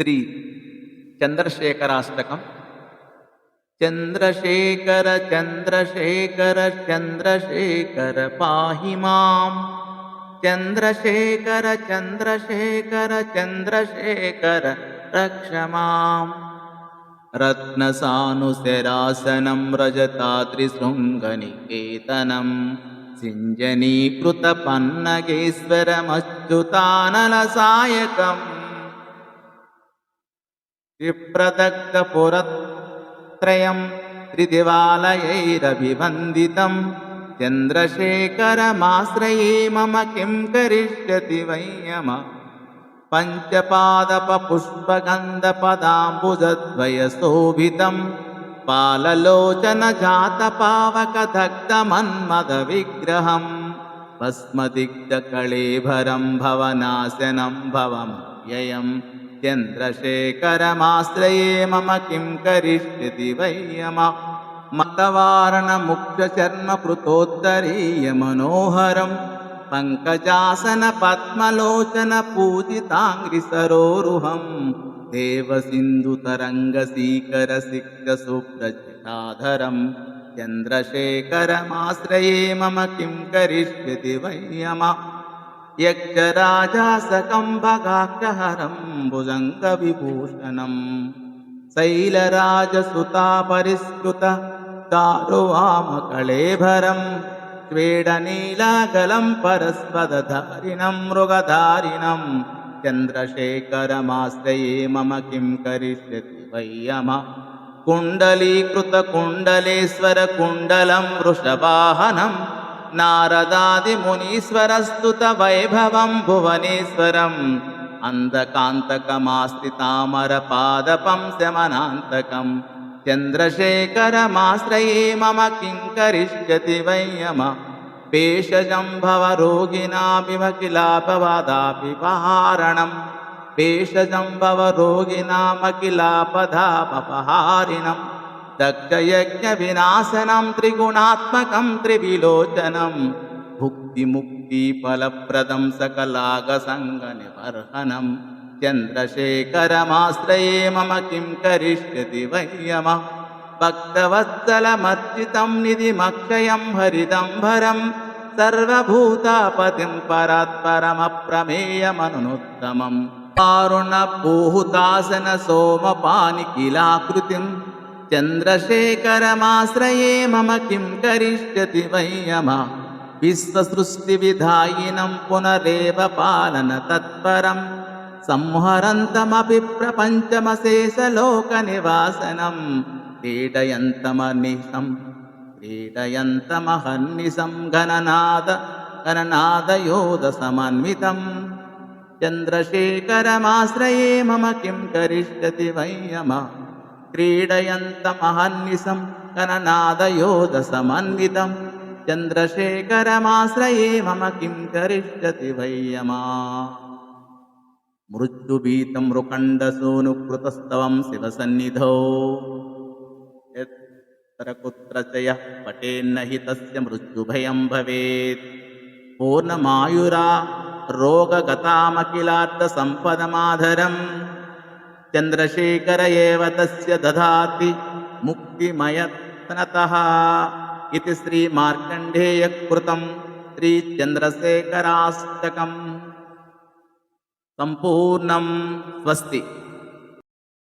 శ్రీ చంద్రశేఖరాష్టకం. చంద్రశేఖర చంద్రశేఖర చంద్రశేఖర పాహి మాం. చంద్రశేఖర చంద్రశేఖర చంద్రశేఖర రక్ష మాం. రత్నసానుశరాసనం రజతాద్రిశృంగనికేతనం సింజనీకృతపన్నగేశ్వరమచ్యుతానలసాయకం. త్రిప్రదగ్ధపురత్రయం త్రిదివాలయైరభివందితం. చంద్రశేఖరమాశ్రయే మమ కిం కరిష్యతి వయ్యమ. పంచపాదపపుష్పగంధపదాంబుజద్వయశోభితం పాలలోచనజాతపావకదగ్ధమన్మదవిగ్రహం. భస్మదిగ్ధకళేభరం భవనాశనం భవమవ్యయం. చంద్రశేఖరమాశ్రయే మమ కిం కరిష్యతి వయ్యమ. మతవారణముఖ్యచర్మకృతోత్తరీయమనోహరం పంకజాసన పద్మలోచన పూజితాంగ్రిసరోరుహం. దేవసింధుతరంగసీకర సిక్తశుభ్రజితాధరం. చంద్రశేఖరమాశ్రయే మమ కిం కరిష్యతి వయ్యమ. యక్షరాజాసకంభగాక్షహరం భుజంగవిభూషణం. శైలరాజసుతాపరిష్కృత చారువామకళేభరం. స్వేడనీలాగలం పరస్పదధారిణం మృగధారిణం. చంద్రశేఖరమాశ్రయే మమ కిం కరిష్యతి వయ్యమ. కుండలీకృతకుండలేశ్వర కుండలం వృషవాహనం. నారదాదిమునీశ్వరస్తుత వైభవం భువనేశ్వరం. అందకాంతకమాశ్రితామరపాదపం శమనాంతకం. చంద్రశేఖరమాశ్రయే మమ కిం కరిష్యతి వయ్యమ. పేషజం భవరోగిణామిమఖిలాపవాదాపిపహారణం. పేషజం భవరోగిణామఖిలాపదాపహారిణం. దక్షయజ్ఞవినాశనం త్రిగుణాత్మకం త్రివిలోచనం. భుక్తిముక్తిఫలప్రదం సకలాగసంగనివర్హనం. చంద్రశేఖరమాశ్రయే మమ కిం కరిష్యతి వయ్యమ. భక్తవత్సలమర్చితం నిధిమక్షయం హరిదంబరం. సర్వభూతాపతిం పరాత్పరమప్రమేయమనుత్తమం. కారుణపూహుతాసన సోమపానికిలాకృతిం. చంద్రశేఖరమాశ్రయే మమ కిం కరిష్యతి వయ్యమ. విశ్వసృష్టివిధాయినం పునరేవ పాలన తత్పరం. సంహరంతమపి ప్రపంచమశేషలోకనివాసనం. క్రీడయంతమహర్నిశం గణనాదయోధసమన్వితం. చంద్రశేఖరమాశ్రయే మమ కిం కరిష్యతి వయ్యమ. క్రీడయంతమహర్నిశం గణనాదయోధసమన్వితం. చంద్రశేఖరమాశ్రయే మమ కిం కరిష్యతి వయ్యమ. మృత్యుభీతం మృకండసూనుకృతస్తవం శివసన్నిధౌ. యత్ర కుత్ర చ యః పఠేన్న హి తస్య మృత్యుభయం భవేత్. పూర్ణమాయురారోగగతామఖిలార్థసంపదమాధరం. చంద్రశేఖర ఏవ తస్య దదాతి ముక్తిమయత్నతః. ఇతి శ్రీ మార్కండేయకృతం శ్రీ చంద్రశేఖరాష్టకం సంపూర్ణం. స్వస్తి.